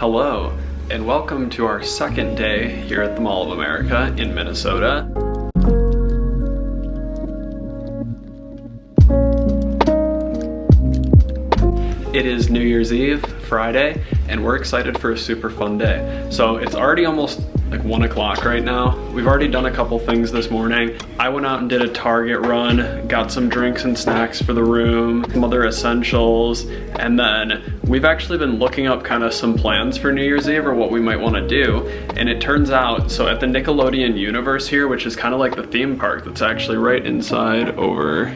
Hello, and welcome to our second day here at the Mall of America in Minnesota. It is New Year's Eve, Friday, and we're excited for a super fun day. So it's already almost like 1 o'clock right now. We've already done a couple things this morning. I went out and did a Target run, got some drinks and snacks for the room, some other essentials, and then we've actually been looking up kind of some plans for New Year's Eve or what we might want to do. And it turns out, so at the Nickelodeon Universe here, which is kind of like the theme park that's actually right inside over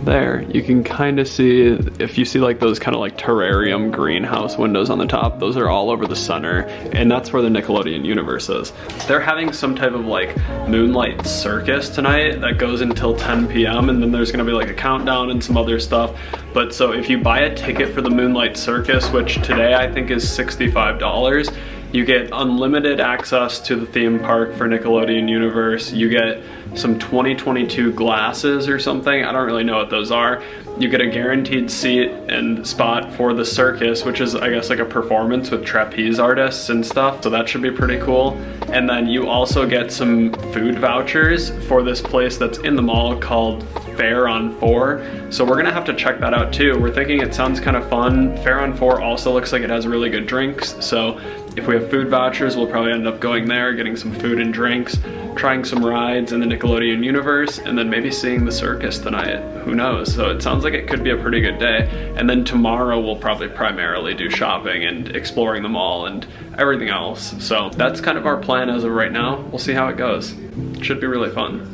there, you can kind of see, if you see like those kind of like terrarium greenhouse windows on the top, those are all over the center, and that's where the Nickelodeon Universe is. They're having some type of like moonlight circus tonight that goes until 10 p.m. and then there's gonna be like a countdown and some other stuff. But so if you buy a ticket for the moonlight circus, which today I think is $65, you get unlimited access to the theme park for Nickelodeon Universe. You get some 2022 glasses or something. I don't really know what those are. You get a guaranteed seat and spot for the circus, which is I guess like a performance with trapeze artists and stuff. So that should be pretty cool. And then you also get some food vouchers for this place that's in the mall called Fair on 4. So we're gonna have to check that out too. We're thinking it sounds kind of fun. Fair on 4 also looks like it has really good drinks. So if we have food vouchers, we'll probably end up going there, getting some food and drinks, trying some rides in the Nickelodeon Universe, and then maybe seeing the circus tonight. Who knows? So it sounds like it could be a pretty good day. And then tomorrow we'll probably primarily do shopping and exploring the mall and everything else. So that's kind of our plan as of right now. We'll see how it goes. It should be really fun.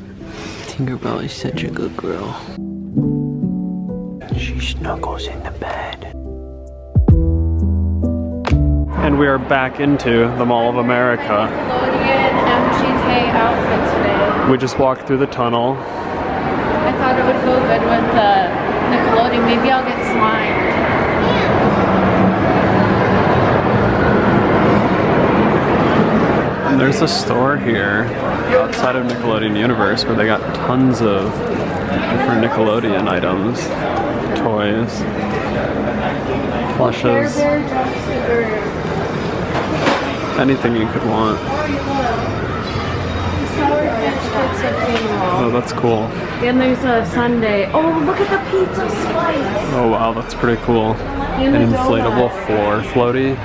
Tinkerbell is such a good girl. She snuggles in the bed. And we are back into the Mall of America. Nickelodeon MGK outfit today. We just walked through the tunnel. I thought it would go good with the Nickelodeon. Maybe I'll get slimed. And there's a store here outside of Nickelodeon Universe where they got tons of different Nickelodeon items, toys, plushes, anything you could want. Oh, that's cool. And there's a sundae. Oh, look at the pizza slice. Oh wow, that's pretty cool. And An the inflatable donut. floor floaty.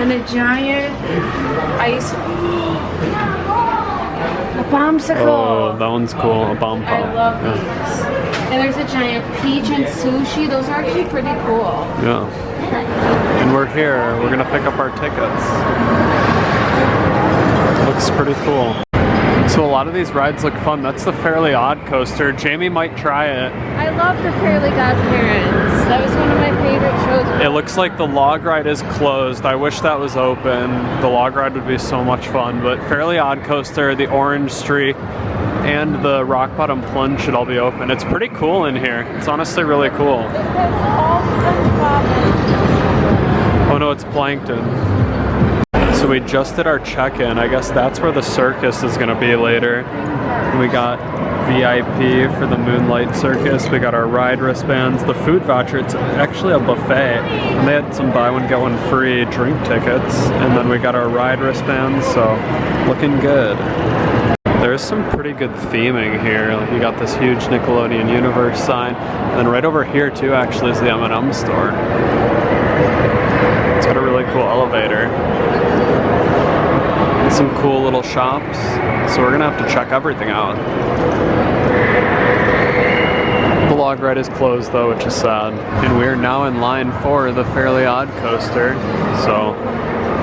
And a giant ice. A bombsicle. Oh, that one's cool. A bomb pop. I love these. And there's a giant peach and sushi. Those are actually pretty cool. Yeah. And we're here. We're gonna pick up our tickets. Looks pretty cool. So a lot of these rides look fun. That's the Fairly Odd Coaster. Jamie might try it. I love the Fairly Godparents. That was one of my favorite shows. It looks like the log ride is closed. I wish that was open. The log ride would be so much fun. But Fairly Odd Coaster, the Orange Streak, and the Rock Bottom Plunge should all be open. It's pretty cool in here. It's honestly really cool. It has all SpongeBob. Oh no, it's Plankton. So we just did our check-in. I guess that's where the circus is gonna be later. We got VIP for the Moonlight Circus. We got our ride wristbands, the food voucher. It's actually a buffet. And they had some buy one, get one free drink tickets. And then we got our ride wristbands, so looking good. There's some pretty good theming here. Like, you got this huge Nickelodeon Universe sign. And then right over here too actually is the M&M store. It's got a really cool elevator. And some cool little shops. So we're gonna have to check everything out. The log ride is closed though, which is sad. And we're now in line for the Fairly Odd Coaster. So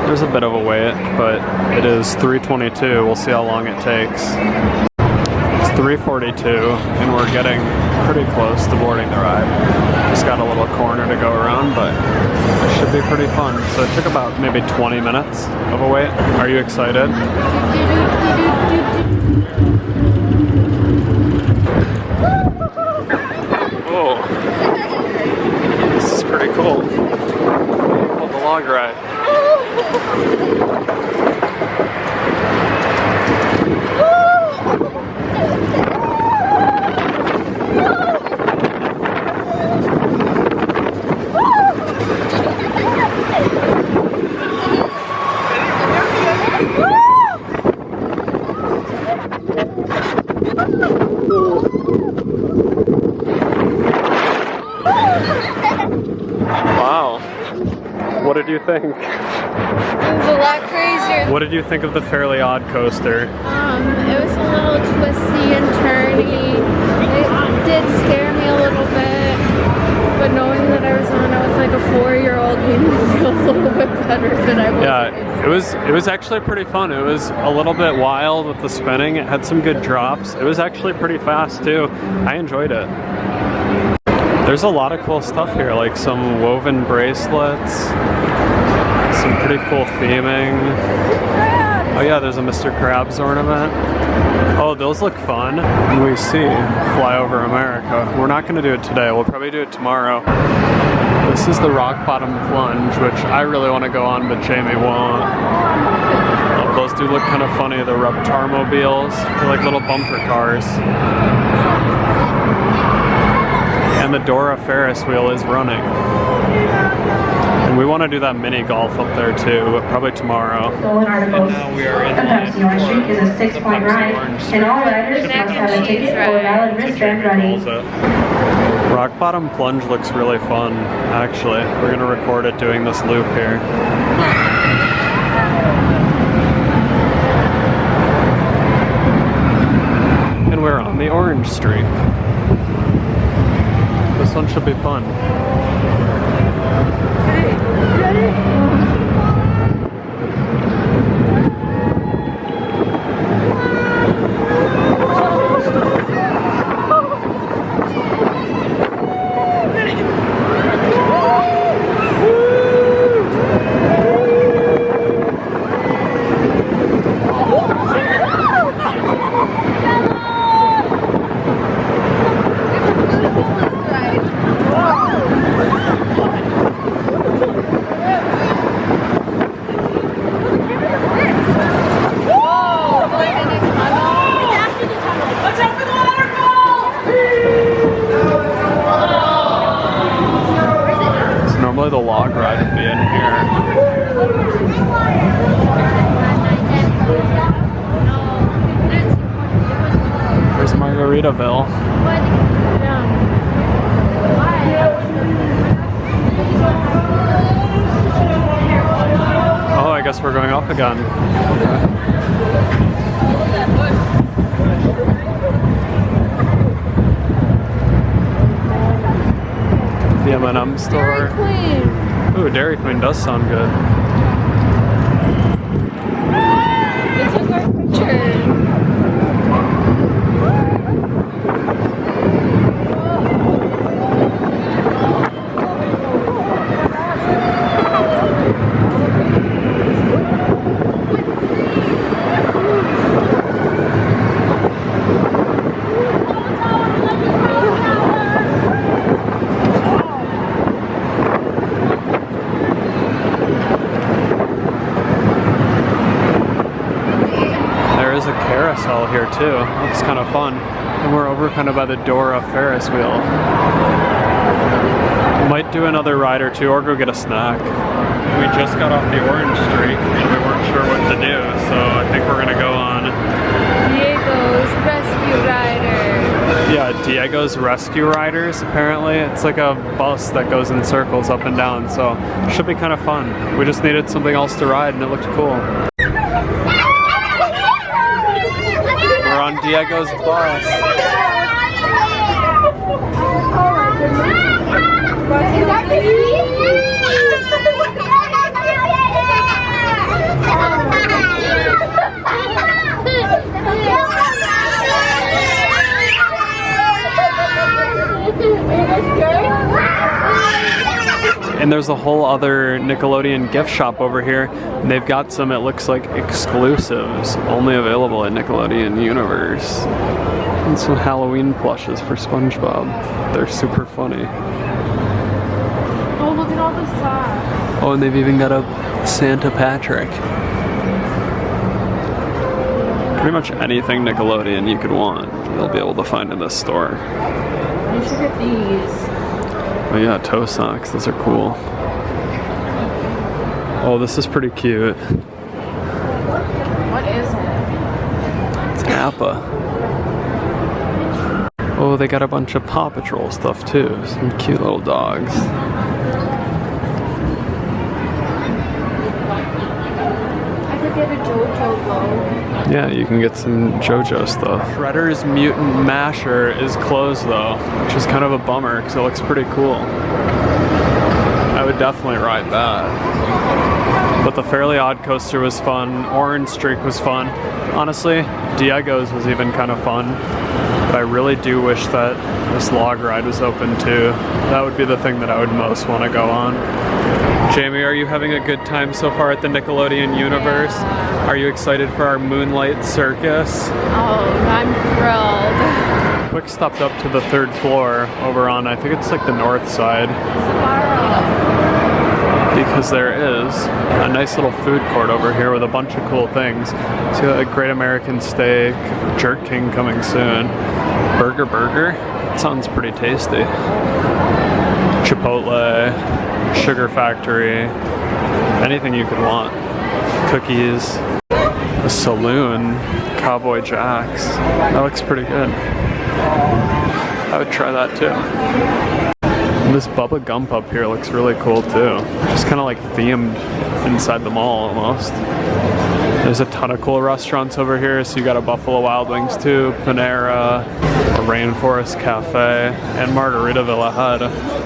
there's a bit of a wait, but it is 3:22. We'll see how long it takes. It's 3:42 and we're getting pretty close to boarding the ride. Just got a little corner to go around, but it should be pretty fun. So it took about maybe 20 minutes of a wait. Are you excited? Whoa. This is pretty cool. Oh, the log ride. What did you think? It was a lot crazier. What did you think of the Fairly Odd coaster? It was a little twisty and turny. It did scare me a little bit, but knowing that I was like a 4-year-old made me feel a little bit better than I was. Yeah, it was actually pretty fun. It was a little bit wild with the spinning. It had some good drops. It was actually pretty fast too. I enjoyed it. There's a lot of cool stuff here, like some woven bracelets, some pretty cool theming. Oh yeah, there's a Mr. Krabs ornament. Oh, those look fun. And we see Fly Over America. We're not gonna do it today. We'll probably do it tomorrow. This is the rock bottom plunge, which I really want to go on, but Jamie won't. Oh, those do look kind of funny, the Reptar-mobiles. They're like little bumper cars. And the Dora Ferris wheel is running. And we want to do that mini golf up there too, but probably tomorrow. And now we are in the Pepsi Orange Streak is a 6-point ride, and all riders must have a ticket or a valid wristband ready. Rock bottom plunge looks really fun, actually. We're gonna record it doing this loop here. And we're on the orange streak. This one should be fun. Normally the log ride would be in here. There's Margaritaville. Oh, I guess we're going up again. The M&M store. Dairy Queen. Ooh, Dairy Queen does sound good. They took our picture. Here too. Looks kind of fun. And we're over kind of by the Dora Ferris wheel. Might do another ride or two or go get a snack. We just got off the orange streak and we weren't sure what to do, so I think we're gonna go on Diego's Rescue Rider. Yeah, Diego's Rescue Riders apparently. It's like a bus that goes in circles up and down, so it should be kind of fun. We just needed something else to ride and it looked cool. We're on Diego's bus. And there's a whole other Nickelodeon gift shop over here. And they've got some, it looks like, exclusives only available at Nickelodeon Universe. And some Halloween plushes for SpongeBob. They're super funny. Oh, look at all the socks. Oh, and they've even got a Santa Patrick. Pretty much anything Nickelodeon you could want, you'll be able to find in this store. You should get these. Oh yeah, toe socks, those are cool. Oh, this is pretty cute. What is it? It's Appa. Oh, they got a bunch of Paw Patrol stuff too. Some cute little dogs. Yeah, you can get some JoJo stuff. Shredder's Mutant Masher is closed though, which is kind of a bummer because it looks pretty cool. I would definitely ride that. But the Fairly Odd Coaster was fun. Orange Streak was fun. Honestly, Diego's was even kind of fun. But I really do wish that this log ride was open too. That would be the thing that I would most want to go on. Jamie, are you having a good time so far at the Nickelodeon Universe? Are you excited for our Moonlight circus? Oh, I'm thrilled. Quick stopped up to the 3rd floor over on, I think it's like the north side. Because there is a nice little food court over here with a bunch of cool things. So you got a Great American Steak, Jerk King coming soon. Burger. That sounds pretty tasty. Chipotle, Sugar Factory, anything you could want. Cookies, a saloon, Cowboy Jack's. That looks pretty good. I would try that too. And this Bubba Gump up here looks really cool too. Just kind of like themed inside the mall almost. There's a ton of cool restaurants over here. So you got a Buffalo Wild Wings too, Panera, a Rainforest Cafe, and Margaritaville ahead.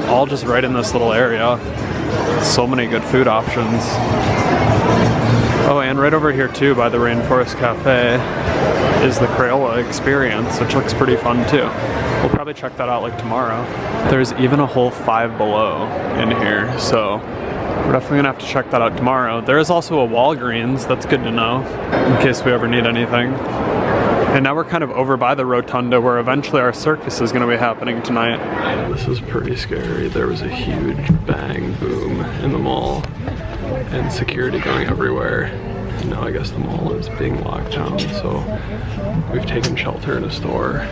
All just right in this little area. So many good food options. Oh, and right over here too by the Rainforest Cafe is the Crayola Experience, which looks pretty fun too. We'll probably check that out like tomorrow. There's even a whole Five Below in here, so we're definitely gonna have to check that out tomorrow. There is also a Walgreens, that's good to know, in case we ever need anything. And now we're kind of over by the rotunda where eventually our circus is gonna be happening tonight. This is pretty scary. There was a huge bang boom in the mall and security going everywhere. And now I guess the mall is being locked down, so we've taken shelter in a store.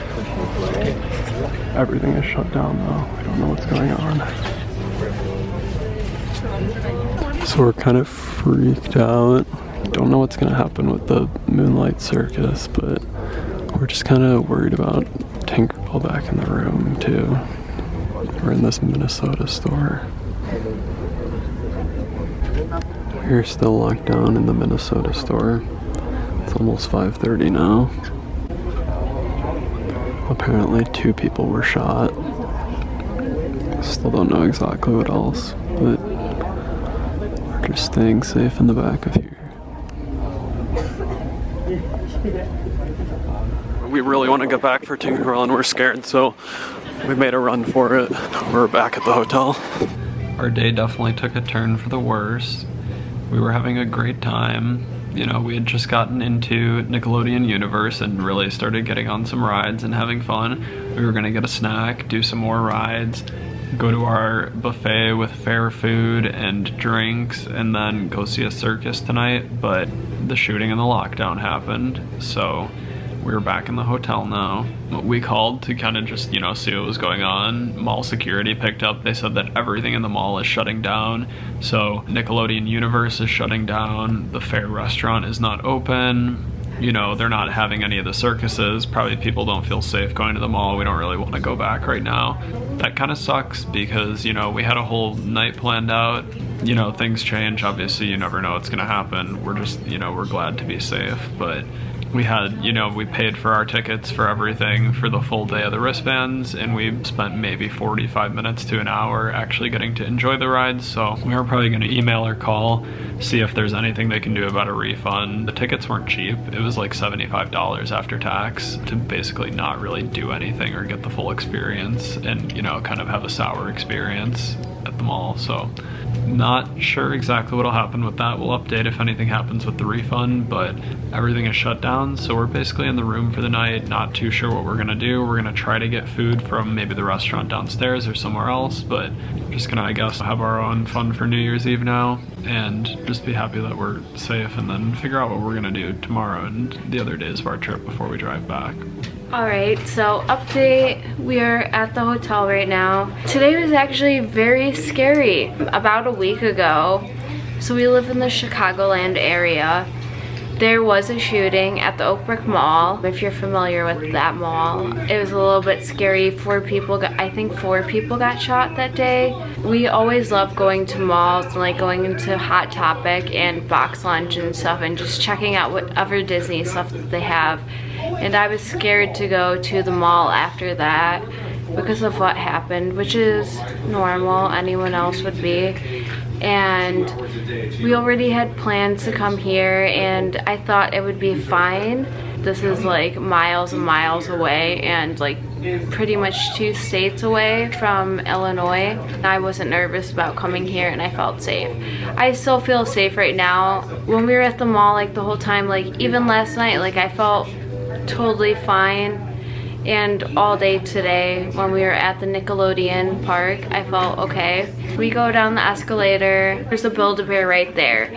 Everything is shut down though. I don't know what's going on. So we're kind of freaked out. Don't know what's gonna happen with the Moonlight circus, but we're just kind of worried about Tinkerbell back in the room too. We're in this Minnesota store. We're still locked down in the Minnesota store. It's almost 5:30 now. Apparently 2 people were shot. Still don't know exactly what else, but we're just staying safe in the back of here. We really want to get back for Tinkerbell and we're scared, so we made a run for it. We're back at the hotel. Our day definitely took a turn for the worse. We were having a great time. You know, we had just gotten into Nickelodeon Universe and really started getting on some rides and having fun. We were gonna get a snack, do some more rides, go to our buffet with fair food and drinks, and then go see a circus tonight, but the shooting and the lockdown happened, so we're back in the hotel now. We called to kind of just, you know, see what was going on. Mall security picked up. They said that everything in the mall is shutting down. So Nickelodeon Universe is shutting down. The Fair restaurant is not open. You know, they're not having any of the circuses. Probably people don't feel safe going to the mall. We don't really want to go back right now. That kind of sucks because, you know, we had a whole night planned out. You know, things change. Obviously, you never know what's going to happen. We're just, you know, we're glad to be safe. But we had, you know, we paid for our tickets for everything for the full day of the wristbands, and we spent maybe 45 minutes to an hour actually getting to enjoy the rides. So we are probably going to email or call, see if there's anything they can do about a refund. The tickets weren't cheap. It was like $75 after tax to basically not really do anything or get the full experience and, you know, kind of have a sour experience at the mall. So not sure exactly what'll happen with that. We'll update if anything happens with the refund, but everything is shut down, so we're basically in the room for the night, not too sure what we're gonna do. We're gonna try to get food from maybe the restaurant downstairs or somewhere else, but just gonna, I guess, have our own fun for New Year's Eve now and just be happy that we're safe, and then figure out what we're gonna do tomorrow and the other days of our trip before we drive back. Alright, so update, we are at the hotel right now. Today was actually very scary. About a week ago, so we live in the Chicagoland area, There was a shooting at the Oak Brook Mall, if you're familiar with that mall. It was a little bit scary. I think 4 people got shot that day. We always love going to malls and like going into Hot Topic and Box Lunch and stuff and just checking out whatever Disney stuff that they have. And I was scared to go to the mall after that because of what happened, which is normal, anyone else would be. And we already had plans to come here and I thought it would be fine. This is like miles and miles away and like pretty much 2 states away from Illinois. I wasn't nervous about coming here and I felt safe. I still feel safe right now. When we were at the mall like the whole time, like even last night, like I felt totally fine. And all day today when we were at the Nickelodeon park, I felt okay. We go down the escalator, there's a Build-A-Bear right there.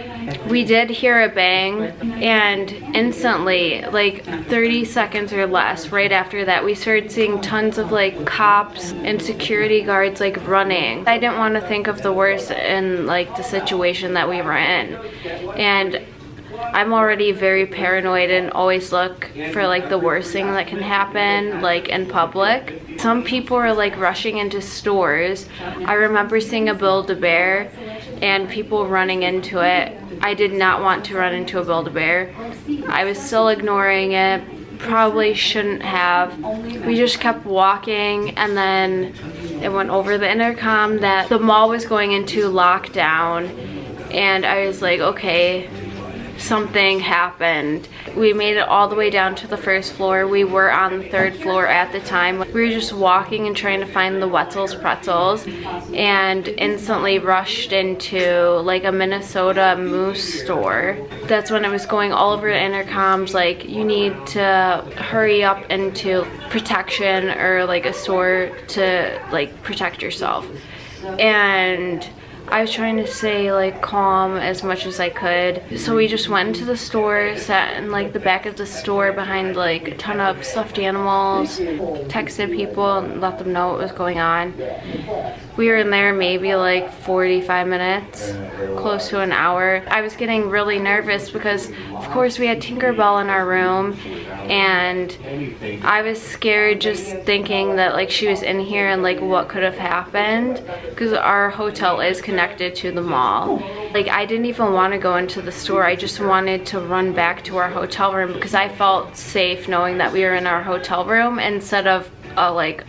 We did hear a bang and instantly, like 30 seconds or less right after that, we started seeing tons of like cops and security guards like running. I didn't want to think of the worst in like the situation that we were in. And I'm already very paranoid and always look for like the worst thing that can happen like in public. Some people are like rushing into stores. I remember seeing a Build-A-Bear and people running into it. I did not want to run into a Build-A-Bear. I was still ignoring it. Probably shouldn't have. We just kept walking and then it went over the intercom that the mall was going into lockdown and I was like, okay, something happened. We made it all the way down to the 1st floor. We were on the 3rd floor at the time. We were just walking and trying to find the Wetzel's Pretzels and instantly rushed into like a Minnesota Moose store. That's when I was going all over the intercoms like you need to hurry up into protection or like a store to like protect yourself. And I was trying to stay like calm as much as I could. So we just went into the store, sat in like the back of the store behind like a ton of stuffed animals, texted people and let them know what was going on. We were in there maybe like 45 minutes, close to an hour. I was getting really nervous because of course we had Tinkerbell in our room and I was scared just thinking that like she was in here and like what could have happened because our hotel is connected to the mall. Like I didn't even want to go into the store. I just wanted to run back to our hotel room because I felt safe knowing that we were in our hotel room instead of a like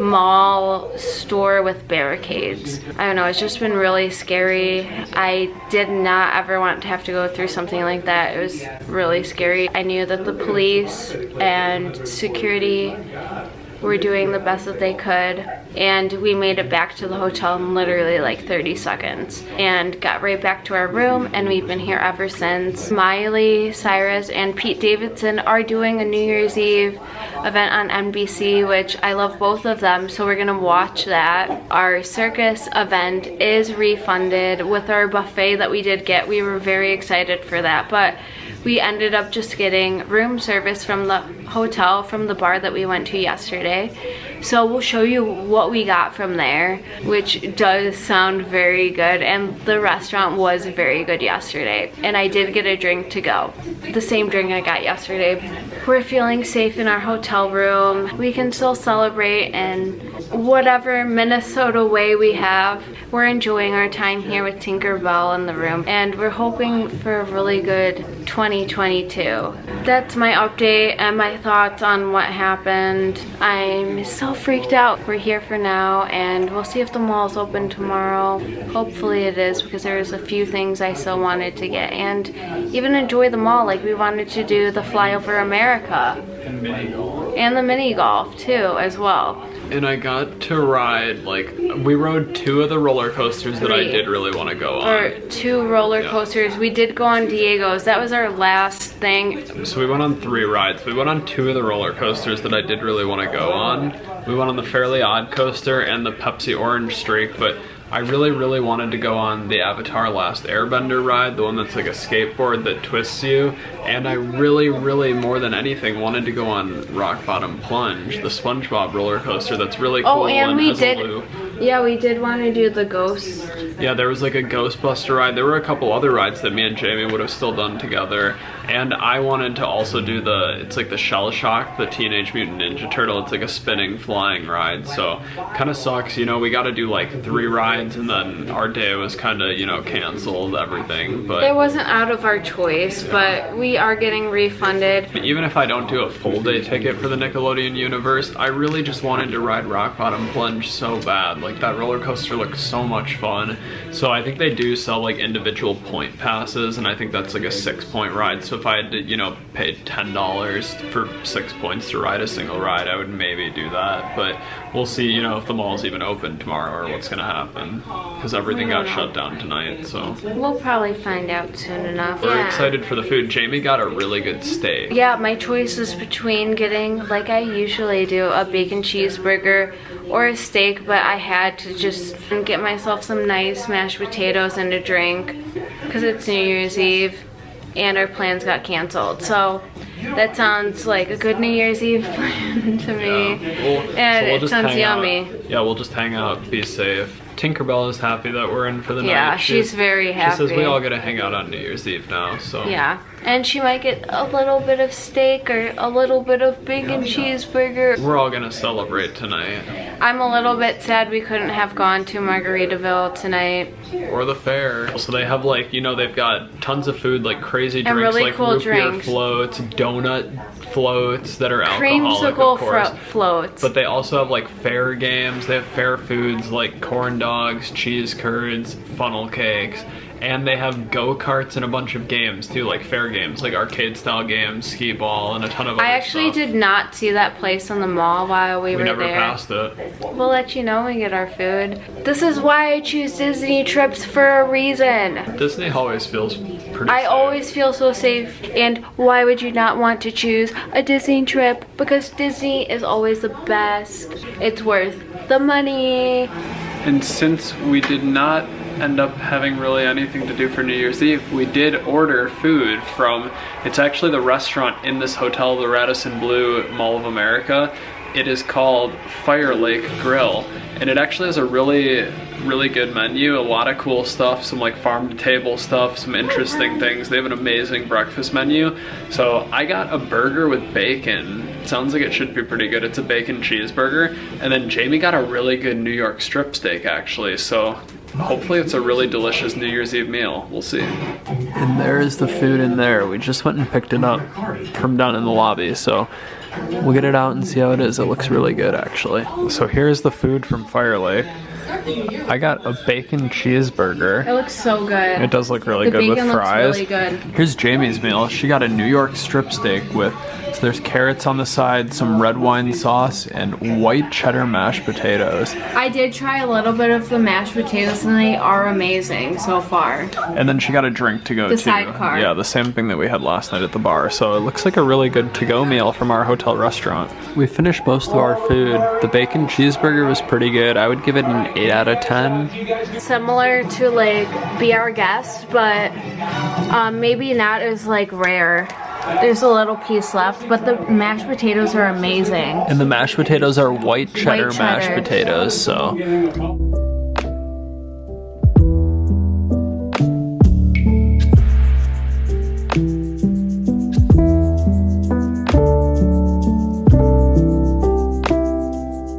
mall store with barricades. I don't know, it's just been really scary. I did not ever want to have to go through something like that. It was really scary. I knew that the police and security were doing the best that they could and we made it back to the hotel in literally like 30 seconds and got right back to our room and we've been here ever since. Miley, Cyrus, and Pete Davidson are doing a New Year's Eve event on NBC, which I love both of them, so we're gonna watch that. Our circus event is refunded with our buffet that we did get. We were very excited for that, but we ended up just getting room service from the hotel, from the bar that we went to yesterday. So we'll show you what we got from there, which does sound very good, and the restaurant was very good yesterday. And I did get a drink to go, the same drink I got yesterday. We're feeling safe in our hotel room. We can still celebrate in whatever Minnesota way we have. We're enjoying our time here with Tinkerbell in the room, and we're hoping for a really good 2022. That's my update and my thoughts on what happened. I'm so freaked out. We're here for now and we'll see if the mall's open tomorrow. Hopefully it is, because there's a few things I still wanted to get and even enjoy the mall. Like we wanted to do the Flyover America And mini golf. and the mini golf too as well. And I got to ride, like, we rode 2 of the roller coasters that I did really want to go on. Or 2 roller coasters. We did go on Diego's. That was our last thing. So we went on 3 rides. We went on 2 of the roller coasters that I did really want to go on. We went on the Fairly Odd Coaster and the Pepsi Orange Streak, but I really wanted to go on the Avatar Last Airbender ride, the one that's like a skateboard that twists you. And I really, more than anything, wanted to go on Rock Bottom Plunge, the SpongeBob roller coaster that's really cool. Oh, and we has a did, loop. yeah, we did want to do the ghost Yeah, there was like a Ghostbuster ride. There were a couple other rides that me and Jamie would have still done together. And I wanted to also do it's like the Shell Shock, the Teenage Mutant Ninja Turtle. It's like a spinning, flying ride. So kind of sucks, you know, we got to do like 3 rides and then our day was kind of, you know, canceled, everything. But it wasn't out of our choice, but we are getting refunded. Even if I don't do a full day ticket for the Nickelodeon Universe, I really just wanted to ride Rock Bottom Plunge so bad. Like that roller coaster looks so much fun. So I think they do sell like individual point passes, and I think that's like a 6-point ride. So if I had to, you know, pay $10 for 6 points to ride a single ride, I would maybe do that. But we'll see, you know, if the mall's even open tomorrow or what's gonna happen, because everything got shut down tonight. So we'll probably find out soon enough. We're excited for the food. Jamie got a really good steak. Yeah, my choice was between getting, like I usually do, a bacon cheeseburger or a steak, but I had to just get myself some nice mashed potatoes and a drink because it's New Year's Eve and our plans got canceled. So that sounds like a good New Year's Eve plan to me. And it sounds yummy. Yeah, we'll just hang out, be safe. Tinkerbell is happy that we're in for the night. Yeah, she's very happy. She says we all get to hang out on New Year's Eve now, so. Yeah, and she might get a little bit of steak or a little bit of bacon cheeseburger. We're all gonna celebrate tonight. I'm a little bit sad we couldn't have gone to Margaritaville tonight. Or the fair. So they have like, you know, they've got tons of food, like crazy drinks, really like cool root beer drinks. floats, donut floats that are alcoholic, Creamsicle of course. floats. But they also have like fair games. They have fair foods like corn dogs, cheese curds, funnel cakes. And they have go-karts and a bunch of games too, like fair games, like arcade-style games, skee ball, and a ton of other I actually stuff. did not see that place on the mall while we were there. We never passed it. We'll let you know when we get our food. This is why I choose Disney trips for a reason. Disney always feels pretty I safe. always feel so safe, and why would you not want to choose a Disney trip? Because Disney is always the best. It's worth the money. And since we did not end up having really anything to do for New Year's Eve, we did order food from, it's actually the restaurant in this hotel, the Radisson Blu Mall of America. It is called Fire Lake Grill, and it actually has a really good menu, a lot of cool stuff, some like farm to table stuff, some interesting things. They have an amazing breakfast menu. So I got a burger with bacon. It sounds like it should be pretty good. It's a bacon cheeseburger. And then Jamie got a really good New York strip steak actually. So hopefully it's a really delicious New Year's Eve meal. We'll see. And there is the food in there. We just went and picked it up from down in the lobby. So we'll get it out and see how it is. It looks really good actually. So here's the food from Fire Lake. I got a bacon cheeseburger. It looks so good. It does look really good with fries. Looks really good. Here's Jamie's meal. She got a New York strip steak with, so there's carrots on the side, some red wine sauce, and white cheddar mashed potatoes. I did try a little bit of the mashed potatoes and they are amazing so far. And then she got a drink to go too. The sidecar. Yeah, the same thing that we had last night at the bar. So it looks like a really good to-go meal from our hotel restaurant. We finished most of our food. The bacon cheeseburger was pretty good. I would give it an 8 out of 10. Similar to like Be Our Guest, but maybe not as like rare. There's a little piece left, but the mashed potatoes are amazing. And the mashed potatoes are white cheddar mashed potatoes, so.